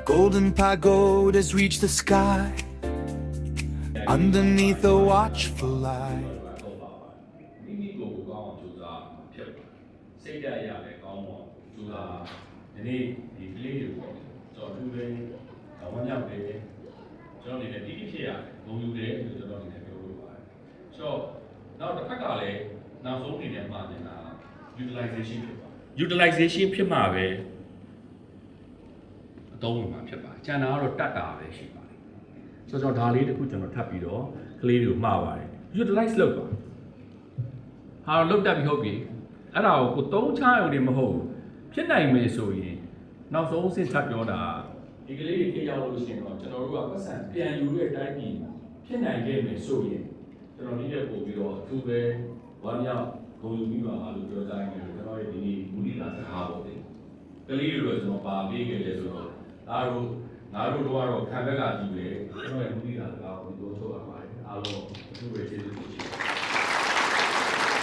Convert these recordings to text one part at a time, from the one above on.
Golden pagodas reach the sky underneath a watchful eye. မိမိကိုယ်ကိုကောင်းအောင်ကြိုးစားဖြစ်ပါစိတ်ဓာတ်ရလည်းကောင်းအောင်ကြိုးစားဒီနေ့ဒီကလေးတွေပေါ့ကျွန်တော်သူပဲဝမ်းမြောက်တယ်ကျွန်တော်နေနဲ့တိတိဖြစ်ရတယ်ဂုဏ်ယူတယ်လို့ကျွန်တော်နေနဲ့ပြောလို့ပါတယ်ဆိုတော့နောက်တစ်ခါကလည်းနောက်ဆုံးအနေနဲ့မှာနေတာ utilization ဖြစ်ပါ utilization ဖြစ်မှာပဲအသုံးဝင်မှာဖြစ်ပါတယ်ကျန်တာကတော့တတ်တာပဲရှိပါတယ်ဆိုတော့ဒါလေးတစ်ခုကျွန်တော်ထပ်ပြီးတော့ကလေးတွေကိုမှားပါတယ် utilize လုပ်ပါဟာလုပ်တတ်ပြီဟုတ်ပြီအဲ့ဒါကိုသုံးချရုံနဲ့မဟုတ်ဖြစ်နိုင်မယ်ဆိုရင်နောက်ဆုံးအဆင့်ထပ်ပြောတာဒီကလေးတွေဖြစ်ရောက်လို့ရှိရင်တော့ကျွန်တော်တို့ကပတ်စံပြန်ယူတဲ့အတိုင်းပြည်ဖြစ်နိုင်ခဲ့မယ်ဆိုရင်ကျွန်တော်ဒီရက်ပို့ပြီးတော့အထူးပဲဝမ်းမြောက်ဂုဏ်ယူပြီးပါလို့ပြောကြရင်ကျွန်တော်ရဲ့ဒီနေ့မူလီလာစကားပေါ့လေကလေးတွေတော့ကျွန်တော်ပါပေးခဲ့တယ်ဆိုတော့ငါတို့တော့ခံဘက်ကကြည့်ပဲကျွန်တော်ရဲ့မူလီလာစကားကိုပြောဆိုရပါတယ်အားလုံးအထူးပဲကျေးဇူးတင်ပါတယ်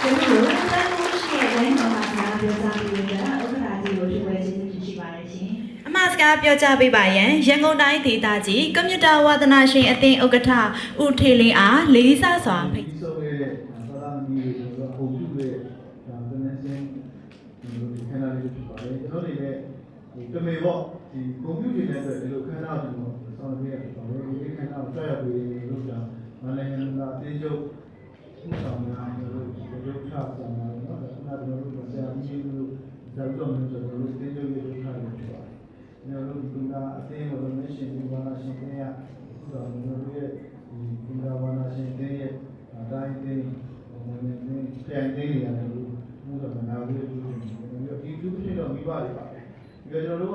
ကျွန်တော်တို့တန်ဖိုးရှိတဲ့တိုင်းမှာပြောကြပြီးတော့ဥက္ကဋ္ဌကြီးကိုဒီဝဲကျေးဇူးတင်ရှိပါတယ်ရှင်အမှားစကားပြောကြပေးပါရန်ရန်ကုန်တိုင်းဒေသကြီးကွန်ပျူတာဝါသနာရှင်အသင်းဥက္ကဋ္ဌဦးထေလင်းအားလေးစားစွာဖိတ်ဆိုရဲသာသာမီးတွေဆိုတော့ပုံပြုတဲ့ဒါသင်စင်းဒီခန္ဓာလေးဖြစ်ပါတယ်ကျွန်တော်တွေလည်းဒီကမေပေါ့ဒီပုံပြုတွေနဲ့အတွက်ဒီလိုခန္ဓာတွေပေါ့ဆောင်းပြရပါတယ်ဒီခန္ဓာကိုတွက်ရပြီးလို့ကြာမလည်းကအသေးချုပ်ဥဆောင်များတို့ဒီလိုခါဆောင်များတော့ခုနကကျွန်တော်တို့ဆရာကြီးတို့ဇာတ်တော်မျိုးဆိုတော့ဒီသေးချုပ်တွေခါလို့ဖြစ်ပါတယ်ကျွန်တော်တို့ဒီကအသေးကိုလည်းရှင်ဒီဘာသာရှင်တွေရဥဆောင်မျိုးတို့ရဲ့ဒီဘာသာရှင်တွေရဲ့အတိုင်းသေးပြန်သေးနေရတယ်လို့ဘုရားကနာဝေးလို့ဒီလူဖြစ်တော့မိဘတွေပါဒီကျွန်တော်တို့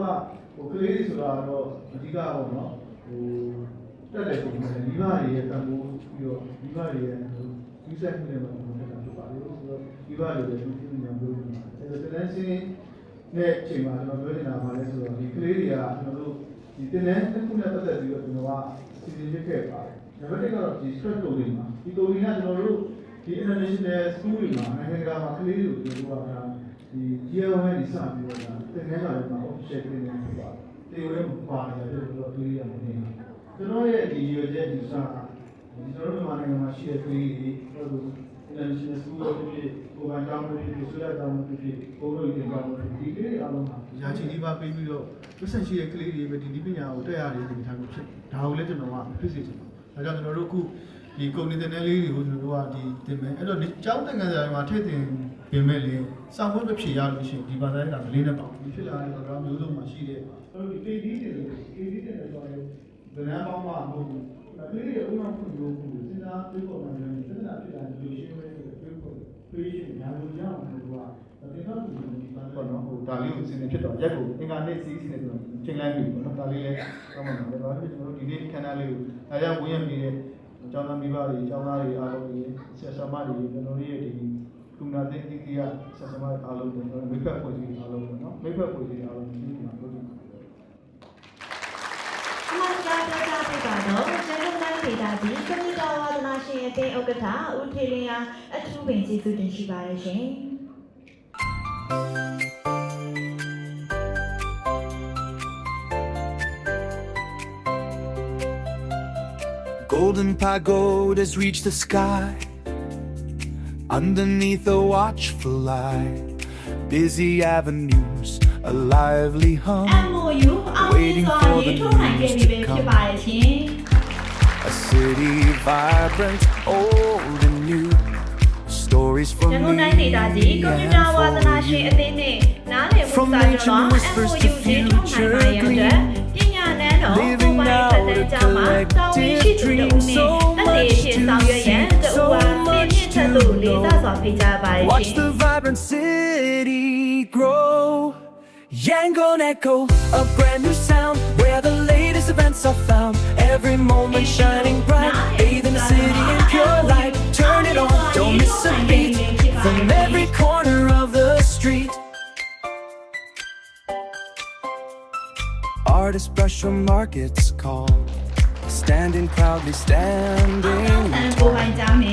ကကလေးတွေဆိုတာတော့အဓိကပေါ့နော်တက်တယ်ဆိုရင်မိဘတွေရဲ့တန်ဖိုးပြီးတော့မိဘတွေရဲ့ယူဆမှုတွေမှာတက်တာဖြစ်ပါလို့ဆိုတော့မိဘတွေရဲ့ဒီလိုမျိုးပြောနေတာအဲဒါတန်းစင်းနဲ့အချိန်မှာကျွန်တော်ပြောနေတာပါလဲဆိုတော့ဒီကလေးတွေကကျွန်တော်တို့ဒီတင်တဲ့တစ်ခုနဲ့ပတ်သက်ပြီးတော့ကျွန်တော်ကစီစဉ်ဖြစ်ခဲ့ပါတယ်။နံပါတ်1ကတော့ဒီ stress တိုတွေမှာဒီတိုတွေကကျွန်တော်တို့ဒီ international school တွေမှာနိုင်ငံတကာမှာကလေးတွေကိုကျွန်တော်တို့ကဒီ year 1ဒီစပြီးတော့တင်တဲ့ကလည်းမှာ official တင်နေဖြစ်ပါတယ်။တေဝဲပါတယ်ကျွန်တော်တို့တွေးရမှာနေ။ကျွန်တော်ရဲ့ဒီ year ချက်ဒီစဒီကျွန်တော်တို့နိုင်ငံမှာရှိတဲ့ကလေးတွေကျွန်တော်တို့ international school တွေဖြစ်ကိုယ်ပိုင်ကျောင်းတွေဖြစ်ဆိုရတောင်းတွေဖြစ်ဘုံတို့တင်တောင်းတွေဒီကလေးအားလုံးမှာရာချီလေးပါပေးပြီးတော့ပတ်စံရှိတဲ့ကလေးတွေပဲဒီပညာကိုတက်ရတယ်ဒီထားမျိုးဖြစ်ဒါကိုလည်းကျွန်တော်ကဖြစ်စေချင်ပါတယ်ဒါကြောင့်ကျွန်တော်တို့အခုဒီကုန်နေတဲ့နယ်လေးတွေကိုကျွန်တော်တို့ကဒီတင်မယ်အဲ့တော့ဒီကျောင်းတက္ကသိုလ်မှာထည့်တင်ပြင်မဲ့လေစောင့်ဝတ်မဖြစ်ရလို့ရှိရင်ဒီဘာသာရေးကမလေးနဲ့ပေါ့ဒီဖြစ်လာတဲ့ဘာမျိုးလုံးမှာရှိတဲ့အဲ့တော့ဒီ KD တွေဆိုတော့ဗလန်ပေါင်းမှာမဟုတ်ဘူးကလေးတွေအုံနောက်ဖွင့်လို့စဉ်းစားတွေးပေါ်မှာလည်းသဒ္ဒနာဖြစ်လာလို့ရှင်းရဲတွေးပေါ်တွေးရှင်ညာလို့ရအောင်လို့ကတင်တော့ဒီပေါ့နော်ဟိုဒါလေးကိုစဉ်းနေဖြစ်တော့ရက်ကိုအင်္ဂါနေ့စီးနေဆိုတော့ချိန်လိုက်ပြီပေါ့နော်ဒါလေးလည်းကောင်းမှာပါဒါပေမဲ့ကျွန်တော်တို့ဒီနေ့ခန္ဓာလေးကိုဒါကြောင့်ဝင်ရနေတဲ့ကျောင်းသားမိဘတွေကျောင်းသားတွေအားလုံးကြီးဆက်ဆံမတွေကျွန်တော်တို့ရဲ့ဒီလူနာတဲ့ဒီကဆက်ဆံမအားလုံးကျွန်တော်မိဘဖွဲ့စည်းအားလုံးပေါ့နော်မိဘဖွဲ့စည်းအားလုံးဒီနေ့မှာလုပ်နေပါအမှားစကားပြောကြပေးပါတော့ရန်ကုန်တိုင်းဒေသကြီးကွန်ပျူတာဝါသနာရှင်အသင်းဥက္ကဋ္ဌဦးထေလင်းအားအထူးပင်ကျေးဇူးတင်ရှိပါတယ်ရှင် Golden pagodas reach the sky underneath a watchful eye. Busy avenues, a lively hum, waiting for the news to come. A city vibrant, old and new. Stories from me and for you. From ancient whispers to future gleam. Living out a collective dream. So much to see, so much to know. Watch the vibrant city grow. Yangon Echo, a brand new sound where the latest events are found. Every moment shining bright, bathing the city in pure light. Turn it on, don't miss a beat. From every corner of the street. Artists brush your markets call. Standing proudly, standing tall.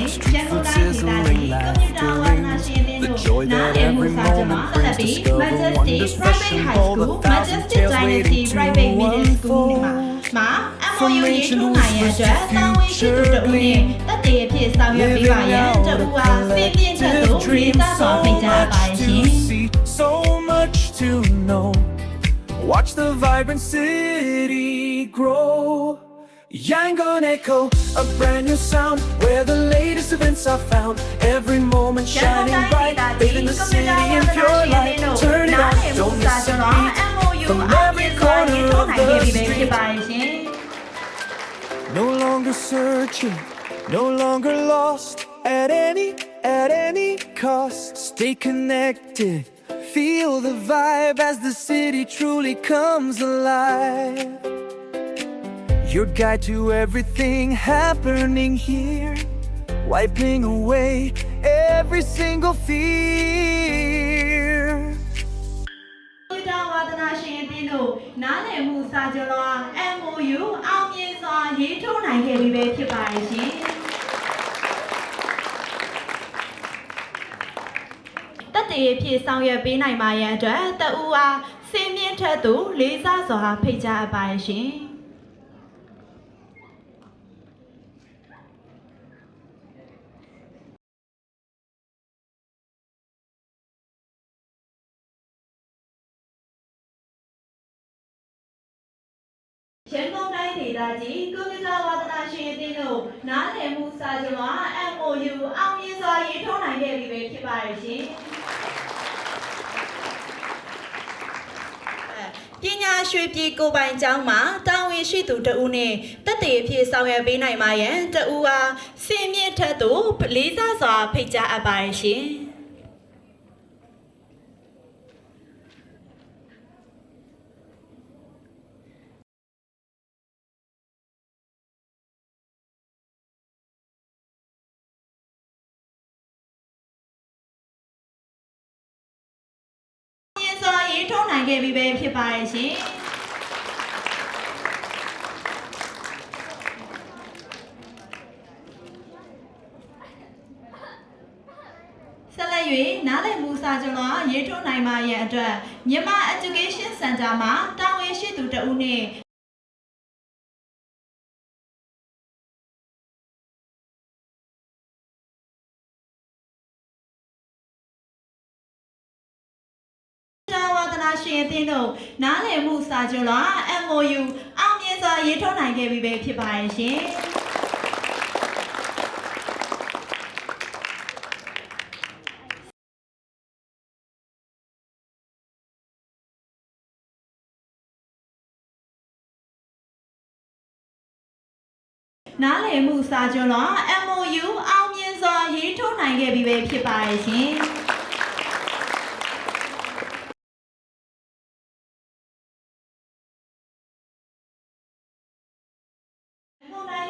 Street food sizzling, laughter rings. The joy that every moment brings. Discover wonders fresh and bold. 1,000 tales waiting to unfold. information whispers to future gleam. တက်တည်ဖြစ်ဆောင်ရွက်ပေးပါရန်တူအားစေပြင်းထက်သို့လေးစားစွာဖိတ်ကြားပါရှင် see, so much to know. Watch the vibrant city grow. Yangon Echo, a brand new sound where the latest events are found. Every moment shining bright, bathing the city in pure light. Turn it on, don't miss a beat from every corner of the street. No longer searching, no longer lost at any cost. Stay connected, feel the vibe as the city truly comes alive. Your guide to everything happening here, wiping away every single fear. တောင်ဝါဒနာရှင်အသင်းတို့နားလည်မှုစာချုပ်လွှာ MOU အောင်မြင်စွာရေးထိုးနိုင်ခဲ့ပြီပဲဖြစ်ပါရဲ့ရှင်တက်တည်ဖြစ်ဆောင်ရွက်ပေးနိုင်ပါရန်အတွက်တဦးအားစင်မြင့်ထက်သို့လေးစားစွာဖိတ်ကြားအပ်ပါရဲ့ရှင်ရန်ကုန်တိုင်းဒေသကြီးကွန်ပျူတာဝါသနာရှင်အသင်းတို့နားလည်မှုစာချုပ်လွှာ MOU အောင်မြင်စွာရေးထိုးနိုင်ခဲ့ပြီပဲဖြစ်ပါရဲ့ရှင်ပညာရွှေပြည်ကိုပိုင်ကျောင်းမှာတာဝန်ရှိသူတဦးနဲ့တက်တည်ဖြစ်ဆောင်ရွက်ပေးနိုင်ပါရန်တဦးအားစင်မြင့်ထက်သို့လေးစားစွာဖိတ်ကြားအပ်ပါရဲ့ရှင်ရေးထိုးနိုင်ခဲ့ပြီပဲဖြစ်ပါရဲ့ရှင်ဆက်လက်၍နားလည်မှုစာချုပ်လွှာရေးထိုးနိုင်ပါရဲ့အတွက်မြန်မာ Education Center မှာတာဝန်ရှိသူတဦးနဲ့ရှင်အသင်းတို့နားလည်မှုစာချုပ်လွှာ MOU အောင်မြင်စွာရေးထိုးနိုင်ခဲ့ပြီပဲဖြစ်ပါရဲ့ရှင်နားလည်မှုစာချုပ်လွှာ MOU အောင်မြင်စွာရေးထိုးနိုင်ခဲ့ပြီပဲဖြစ်ပါရဲ့ရှင်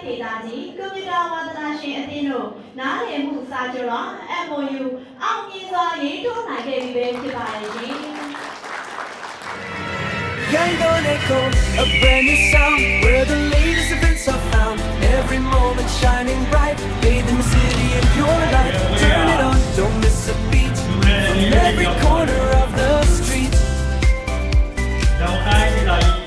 ဒေသကြီးကွန်ပျူတာဝါသနာရှင်အသင်းတို့နားလည်မှုစာချုပ်လွှာ MOU အောင်မြင်စွာရေးထိုးနိုင်ခဲ့ပြီပဲဖြစ်ပါရဲ့ရှင် Yangon Echo, a brand new sound where the latest events are found. Every moment shining bright, bathing the city in pure light. Turn it on, don't miss a beat from every corner of the street. Now I like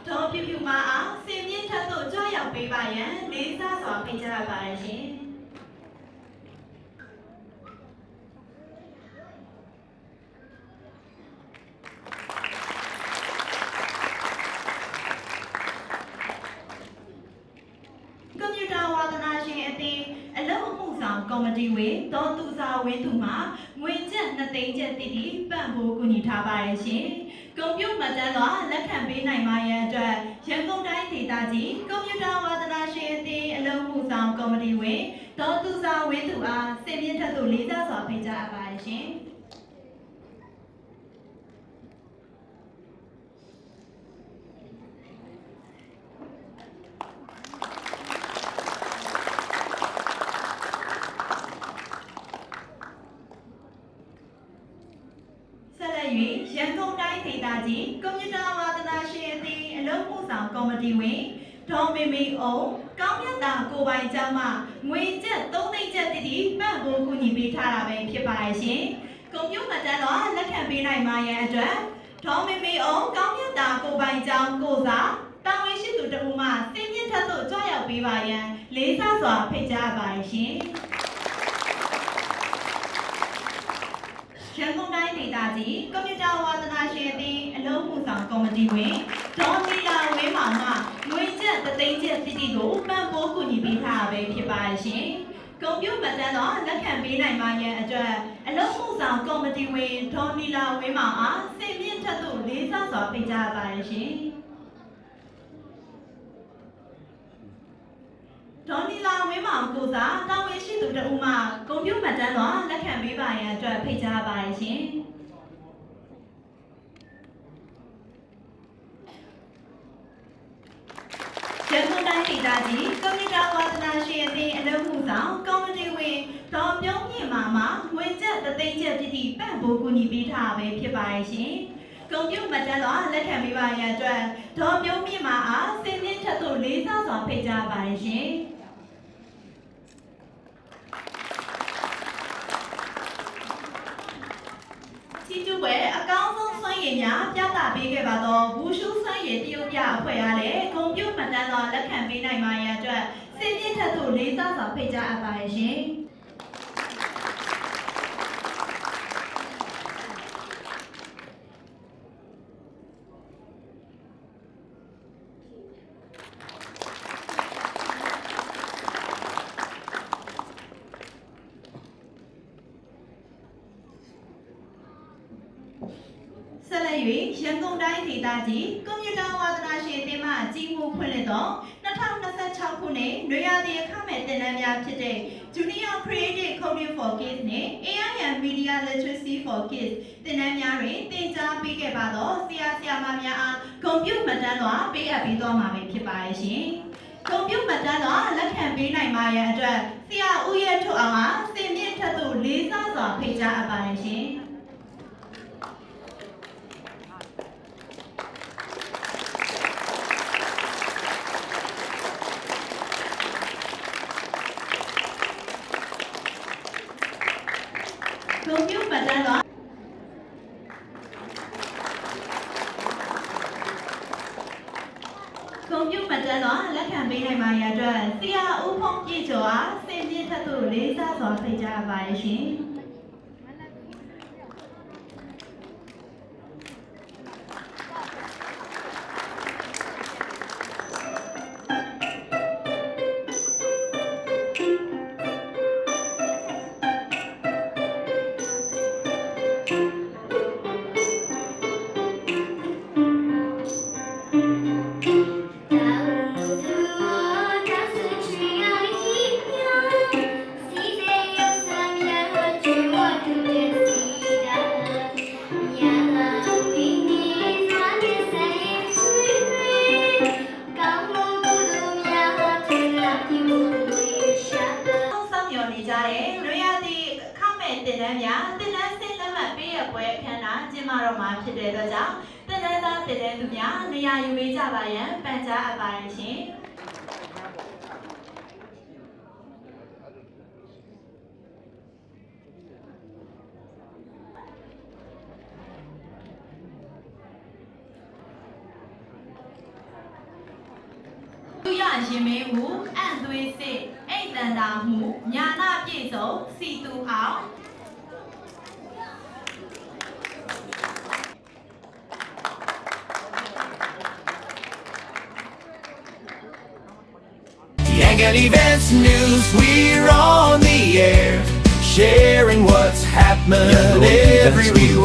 ဒေါ်ဖြူဖြူမအောင်စင်မြင့်ထက်သို့ကြွရောက်ပေးပါရန်လေးစားစွာဖိတ်ကြားပါရရှင်ကွန်ပျူတာဝါသနာရှင်အသင်းအလုံးအမှုဆောင်ကော်မတီဝင်ဒေါ်သူစာဝင်းသူမှငွေကျပ်2သိန်းကျပ်တိတိပံ့ပိုးကူညီထားပါရရှင်ကွန်ပျူတာမှတ်တမ်းလွှာလက်ခံပေးနိုင်ပါရန်အတွက်ရန်ကုန်တိုင်းဒေသကြီးကွန်ပျူတာဝါသနာရှင်အသင်းအလုံးမှုဆောင်ကော်မတီဝင်ဒေါ်သူစာဝင်းသူအားစင်မြင့်ထက်သို့လေးစားစွာဖိတ်ကြားအပ်ပါရရှင် ဆက်လက်၍ရန်ကုန်တိုင်းဒေသကြီးကွန်ပျူတာဝါသနာရှင်အသင်းအလုပ်မှုဆောင်ကော်မတီဝင်ဒေါ်မေမေအောင်ကောင်းမြတ်တာကိုပိုင်ကျောင်းမှငွေကျပ်3သိန်းကျပ်တည်ပံ့ပိုးကူညီပေးထားတာပဲဖြစ်ပါရဲ့ရှင်။ကွန်ပျူတာတော့လက်ခံပေးနိုင်မှရန်အတွက်ဒေါ်မေမေအောင်ကောင်းမြတ်တာကိုပိုင်ကျောင်းကိုစားတာဝန်ရှိသူတဦးမှစင်မြင့်ထက်သို့ကြွရောက်ပေးပါရန်လေးစားစွာဖိတ်ကြားပါရှင်။ရန်ကုန်တိုင်းဒေသကြီးကွန်ပျူတာဝါသနာရှင်အသင်းအလုပ်မှုဆောင်ကော်မတီဝင်ဒေါ်မီလာဝင်းမောင်မှငွေကျပ်3သိန်းကျပ်တိကိုပံ့ပိုးကူညီပေးထားပဲဖြစ်ပါရှင်။ကွန်ပျူတာတော့လက်ခံပေးနိုင်မှရန်အတွက်အလုပ်မှုဆောင်ကော်မတီဝင်ဒေါ်မီလာဝင်းမောင်အားစင်မြင့်ထက်သို့လေးစားစွာဖိတ်ကြားပါရှင်။ဒေါ်နီလာဝင်းမောင်ကိုစားတာဝန်ရှိသူတဦးမှကွန်ပျူတာတော့လက်ခံပေးပါရန်အတွက်ဖိတ်ကြားပါရှင်။ရန်ကုန်တိုင်းဒေသကြီးကွန်ပျူတာဝါသနာရှင်အသင်းအလုပ်မှုဆောင်ကော်မတီဝင်ဒေါ်ပြုံးမြင့်မာမှငွေကျပ်3သိန်းကျပ်တိပံ့ပိုးကူညီပေးထားပဲဖြစ်ပါရှင်။ကွန်ပျူတာတော့လက်ခံပေးပါရန်အတွက်ဒေါ်ပြုံးမြင့်မာအားစင်မြင့်ထက်သို့လေးစားစွာဖိတ်ကြားပါရှင်။ချီကျူဝဲအကောင်းဆုံးစွမ်းရည်များပြသပေးခဲ့ပါတော့ဘူရှုစွမ်းရည်တရုတ်ပြအဖွဲ့အားလည်းကွန်ပျူတာတော့လက်ခံပေးနိုင်မှရန်အတွက်စင်ပြင်းထက်သို့လေးစားစွာဖိတ်ကြားအပ်ပါရှင်။ဆက်လက်၍ရန်ကုန်တိုင်းဒေသကြီးကွန်ပျူတာဝါသနာရှင်အသင်းမှကြီးမှုဖွင့်လှစ်သော2026ခုနှစ်နွေရာသီအခမဲ့သင်တန်းများဖြစ်တဲ့ Junior Creative Coding for Kids နဲ့ AI and Media Literacy for Kids သင်တန်းများတွင်သင်ကြားပေးခဲ့ပါသောဆရာဆရာမများအားကွန်ပျူတာတော့ပေးအပ်ပေးသွားမှာဖြစ်ပါရဲ့ရှင်။ကွန်ပျူတာတော့လက်ခံပေးနိုင်မှရန်အတွက်ဆရာဦးရဲထွန်းအောင်အားစင်မြင့်ထက်သို့လေးစားစွာဖိတ်ကြားအပ်ပါရဲ့ရှင်။ကွန်ပျူတာတော့လက်ခံပေးနိုင်ပါရအတွက်ဆရာဦးဖုံးပြည့်ကျော်အားစင်ပြည့်ထက်သို့လေးစားစွာဖိတ်ကြားပါရရှင်။သင်တန်းများသင်တန်းဆင်းလက်မှတ်ပေးရပွဲအခမ်းအနားကျင်းပတော့မှာဖြစ်တဲ့အတွက်ကြောင့်သင်တန်းသားသင်တန်းသူများနေရာယူပေးကြပါရန်ပန်ကြားအပ်ပါရရှင်။ရရင်မင်းမှုအံ့သွေးစစ်အိတ်တန်တာမှုညာနာပြည့်စုံစီတူအောင် Yangon Events News, we're on the air, sharing what's happening everywhere.